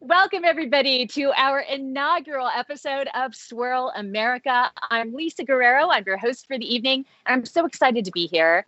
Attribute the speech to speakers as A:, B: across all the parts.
A: Welcome, everybody, to our inaugural episode of Swirl America. I'm Lisa Guerrero. I'm your host for the evening, and I'm so excited to be here.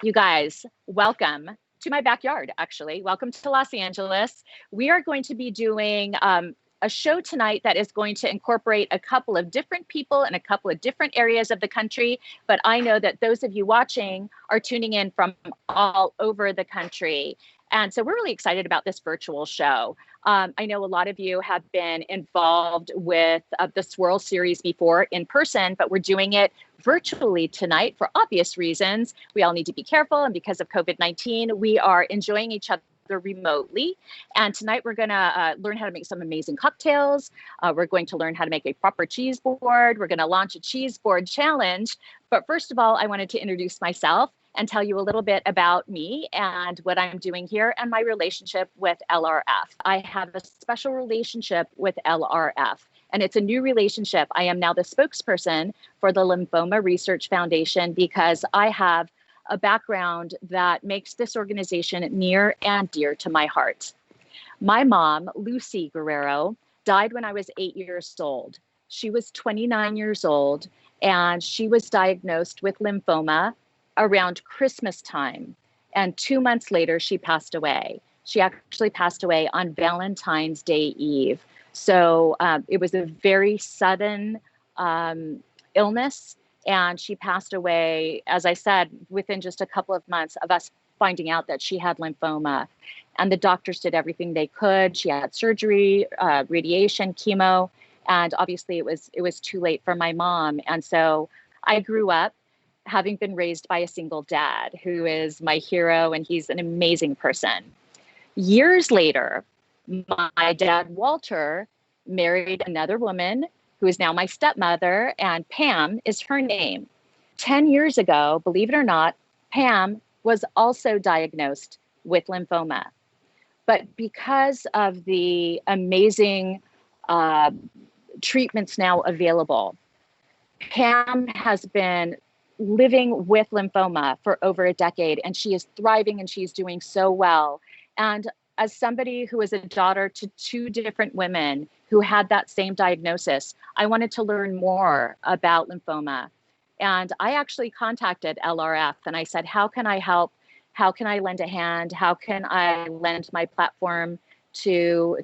A: You guys, welcome to my backyard, actually. Welcome to Los Angeles. We are going to be doing a show tonight that is going to incorporate a couple of different people in a couple of different areas of the country. But I know that those of you watching are tuning in from all over the country. And so we're really excited about this virtual show. I know a lot of you have been involved with the Swirl series before in person, but we're doing it virtually tonight for obvious reasons. We all need to be careful, and because of COVID-19, we are enjoying each other remotely. And tonight we're going to learn how to make some amazing cocktails. We're going to learn how to make a proper cheese board. We're going to launch a cheese board challenge. But first of all, I wanted to introduce myself and tell you a little bit about me and what I'm doing here and my relationship with LRF. I have a special relationship with LRF, and it's a new relationship. I am now the spokesperson for the Lymphoma Research Foundation because I have a background that makes this organization near and dear to my heart. My mom, Lucy Guerrero, died when I was 8 years old. She was 29 years old, and she was diagnosed with lymphoma around Christmas time. And 2 months later, she passed away. She actually passed away on Valentine's Day Eve. So it was a very sudden illness. And she passed away, as I said, within just a couple of months of us finding out that she had lymphoma. And the doctors did everything they could. She had surgery, radiation, chemo, and obviously it was too late for my mom. And so I grew up having been raised by a single dad who is my hero, and he's an amazing person. Years later, my dad, Walter, married another woman who is now my stepmother, and Pam is her name. 10 years ago, believe it or not, Pam was also diagnosed with lymphoma. But because of the amazing treatments now available, Pam has been living with lymphoma for over a decade, and she is thriving and she's doing so well. And as somebody who is a daughter to two different women who had that same diagnosis, I wanted to learn more about lymphoma. And I actually contacted LRF and I said, how can I help? How can I lend a hand? How can I lend my platform to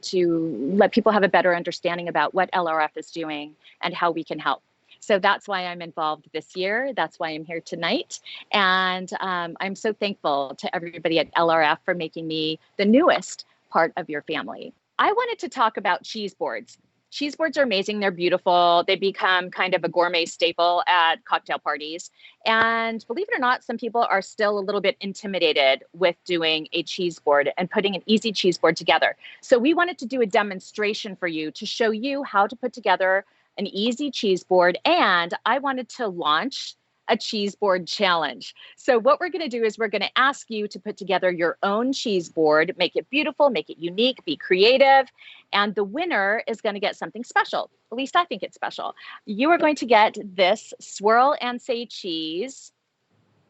A: let people have a better understanding about what LRF is doing and how we can help? So that's why I'm involved this year. That's why I'm here tonight. And I'm so thankful to everybody at LRF for making me the newest part of your family. I wanted to talk about cheese boards. Cheese boards are amazing. They're beautiful. They become kind of a gourmet staple at cocktail parties. And believe it or not, some people are still a little bit intimidated with doing a cheese board and putting an easy cheese board together. So we wanted to do a demonstration for you to show you how to put together an easy cheese board, and I wanted to launch a cheese board challenge. So what we're going to do is we're going to ask you to put together your own cheese board, make it beautiful, make it unique, be creative, and the winner is going to get something special. At least I think it's special. You are going to get this Swirl and Say Cheese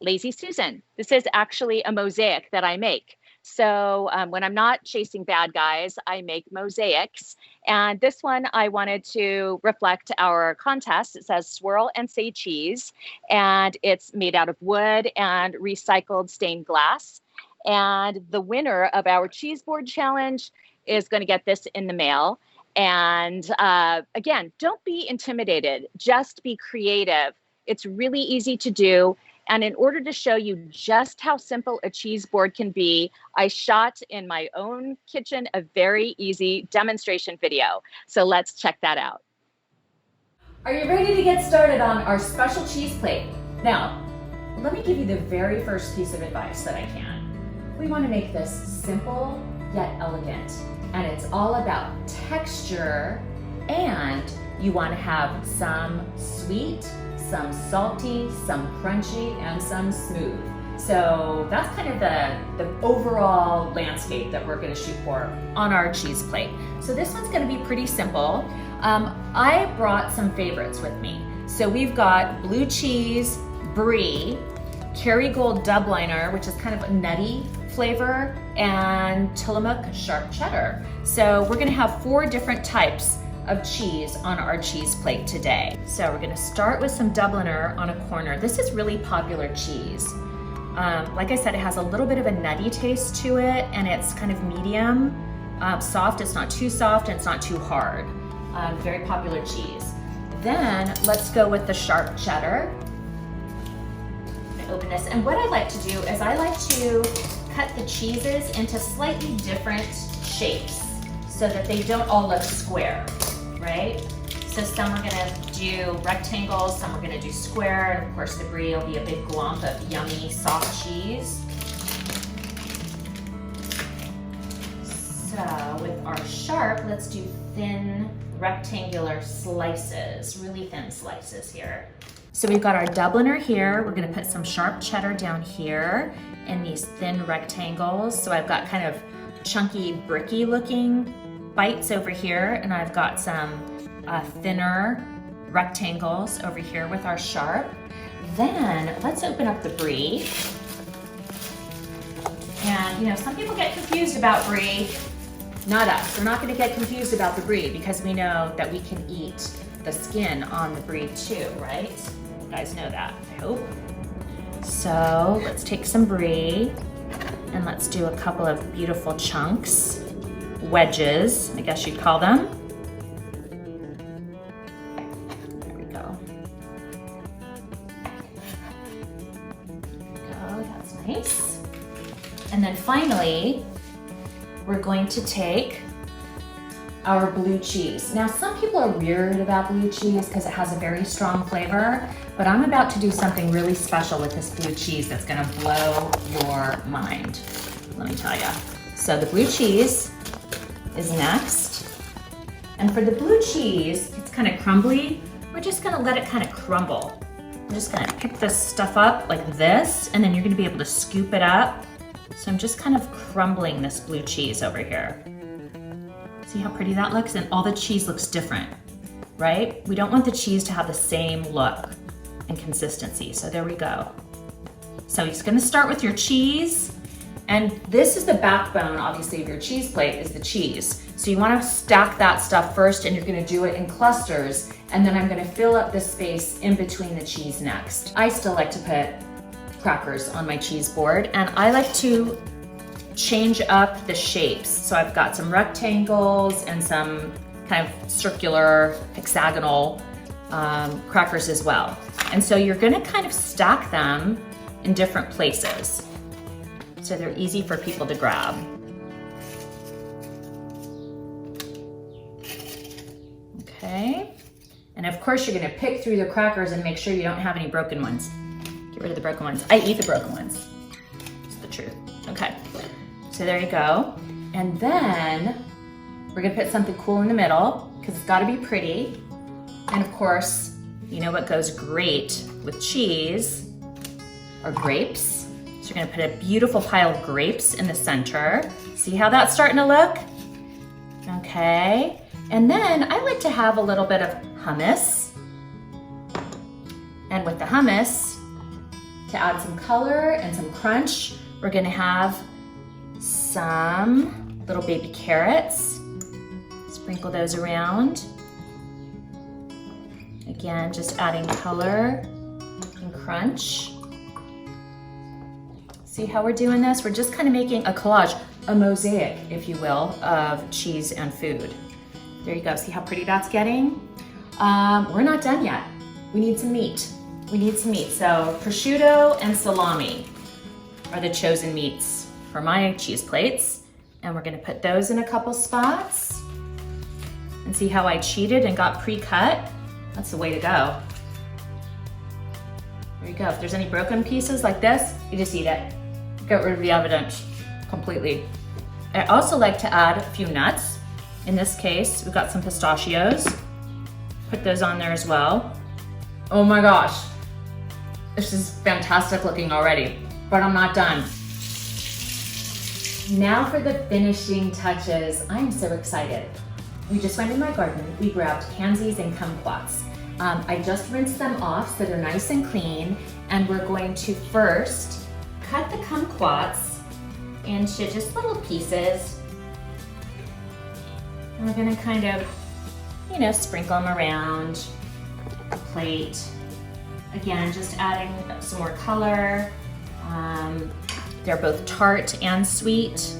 A: Lazy Susan. This is actually a mosaic that I make. So when I'm not chasing bad guys, I make mosaics. And this one, I wanted to reflect our contest. It says Swirl and Say Cheese, and it's made out of wood and recycled stained glass. And the winner of our cheese board challenge is going to get this in the mail. And again, don't be intimidated. Just be creative. It's really easy to do. And in order to show you just how simple a cheese board can be, I shot in my own kitchen a very easy demonstration video. So let's check that out.
B: Are you ready to get started on our special cheese plate? Now, let me give you the very first piece of advice that I can. We want to make this simple yet elegant. And it's all about texture, and you want to have some sweet, some salty, some crunchy, and some smooth. So that's kind of the overall landscape that we're going to shoot for on our cheese plate. So this one's going to be pretty simple. I brought some favorites with me. So we've got blue cheese, brie, Kerrygold Dubliner, which is kind of a nutty flavor, and Tillamook sharp cheddar. So we're gonna have 4 different types of cheese on our cheese plate today. So we're gonna start with some Dubliner on a corner. This is really popular cheese. Like I said, it has a little bit of a nutty taste to it, and it's kind of medium, soft. It's not too soft and it's not too hard. Very popular cheese. Then let's go with the sharp cheddar. Open this, and what I like to do is I like to cut the cheeses into slightly different shapes so that they don't all look square, right? So some are gonna do rectangles, some are gonna do square, and of course the brie will be a big glomp of yummy soft cheese. So with our sharp, let's do thin rectangular slices, really thin slices here. So we've got our Dubliner here. We're gonna put some sharp cheddar down here in these thin rectangles. So I've got kind of chunky, bricky looking bites over here, and I've got some thinner rectangles over here with our sharp. Then let's open up the brie. And you know, some people get confused about brie. Not us. We're not gonna get confused about the brie because we know that we can eat the skin on the brie too, right? You guys know that, I hope. So let's take some brie and let's do a couple of beautiful chunks, wedges, I guess you'd call them. There we go. There we go, that's nice. And then finally, we're going to take our blue cheese. Now, some people are weird about blue cheese because it has a very strong flavor, but I'm about to do something really special with this blue cheese that's gonna blow your mind, let me tell you. So the blue cheese is next. And for the blue cheese, it's kind of crumbly. We're just gonna let it kind of crumble. I'm just gonna pick this stuff up like this, and then you're gonna be able to scoop it up. So I'm just kind of crumbling this blue cheese over here. See how pretty that looks? And all the cheese looks different, right? We don't want the cheese to have the same look and consistency. So there we go. So you're gonna start with your cheese, and this is the backbone, obviously, of your cheese plate is the cheese. So you wanna stack that stuff first, and you're gonna do it in clusters, and then I'm gonna fill up the space in between the cheese next. I still like to put crackers on my cheese board, and I like to change up the shapes. So I've got some rectangles and some kind of circular, hexagonal crackers as well. And so you're gonna kind of stack them in different places so they're easy for people to grab. Okay, and of course you're gonna pick through the crackers and make sure you don't have any broken ones. Get rid of the broken ones. I eat the broken ones. It's the truth. Okay. So there you go. And then we're gonna put something cool in the middle because it's gotta be pretty. And of course, you know what goes great with cheese are grapes. So you're gonna put a beautiful pile of grapes in the center. See how that's starting to look? Okay. And then I like to have a little bit of hummus. And with the hummus, to add some color and some crunch, we're gonna have some little baby carrots. Sprinkle those around. Again, just adding color and crunch. See how we're doing this? We're just kind of making a collage, a mosaic, if you will, of cheese and food. There you go. See how pretty that's getting? We're not done yet. We need some meat. We need some meat. So prosciutto and salami are the chosen meats for my cheese plates. And we're gonna put those in a couple spots. And see how I cheated and got pre-cut? That's the way to go. There you go. If there's any broken pieces like this, you just eat it. Get rid of the evidence completely. I also like to add a few nuts. In this case, we've got some pistachios. Put those on there as well. Oh my gosh. This is fantastic looking already, but I'm not done. Now for the finishing touches. I'm so excited. We just went in my garden. We grabbed pansies and kumquats. I just rinsed them off so they're nice and clean. And we're going to first cut the kumquats into just little pieces. And we're gonna kind of, you know, sprinkle them around the plate. Again, just adding some more color. They're both tart and sweet.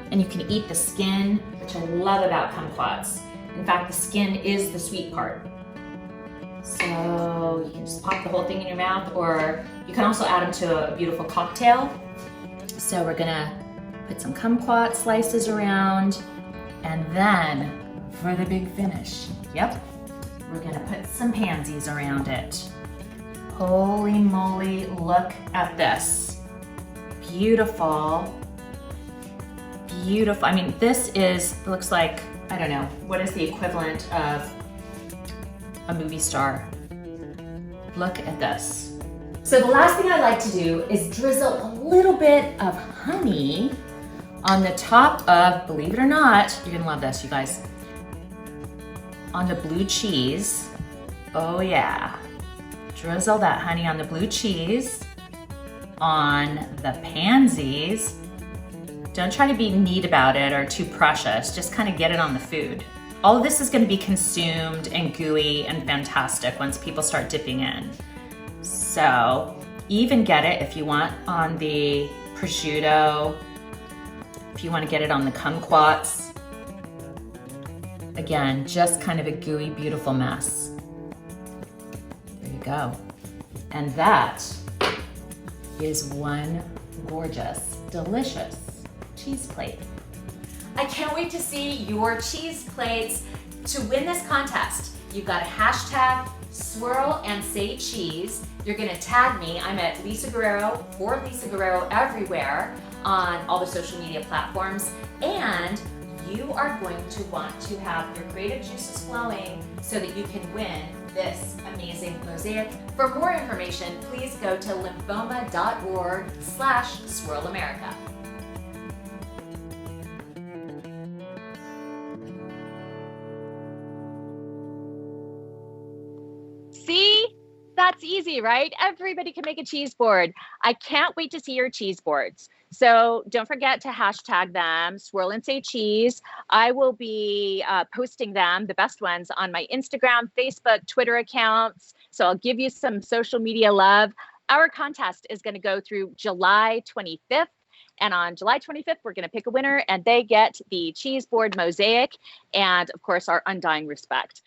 B: And you can eat the skin, which I love about kumquats. In fact, the skin is the sweet part. So you can just pop the whole thing in your mouth, or you can also add them to a beautiful cocktail. So we're gonna put some kumquat slices around, and then for the big finish, yep, we're gonna put some pansies around it. Holy moly, look at this. Beautiful, beautiful. I mean, this looks like, I don't know, what is the equivalent of a movie star? Look at this. So the last thing I like to do is drizzle a little bit of honey on the top of, believe it or not, you're gonna love this, you guys, on the blue cheese. Oh yeah. Drizzle that honey on the blue cheese, on the pansies. Don't try to be neat about it or too precious, just kind of get it on the food. All of this is gonna be consumed and gooey and fantastic once people start dipping in. So even get it if you want on the prosciutto, if you wanna get it on the kumquats. Again, just kind of a gooey, beautiful mess. There you go. And that is one gorgeous, delicious cheese plate. I can't wait to see your cheese plates. To win this contest, you've got to hashtag swirl and say cheese. You're gonna tag me. I'm at Lisa Guerrero or Lisa Guerrero everywhere on all the social media platforms. And you are going to want to have your creative juices flowing so that you can win this amazing mosaic. For more information, please go to lymphoma.org/swirlamerica.
A: See? That's easy, right? Everybody can make a cheese board. I can't wait to see your cheese boards. So don't forget to hashtag them, swirl and say cheese. I will be posting them, the best ones, on my Instagram, Facebook, Twitter accounts. So I'll give you some social media love. Our contest is going to go through July 25th. And on July 25th, we're going to pick a winner, and they get the cheese board mosaic and, of course, our undying respect.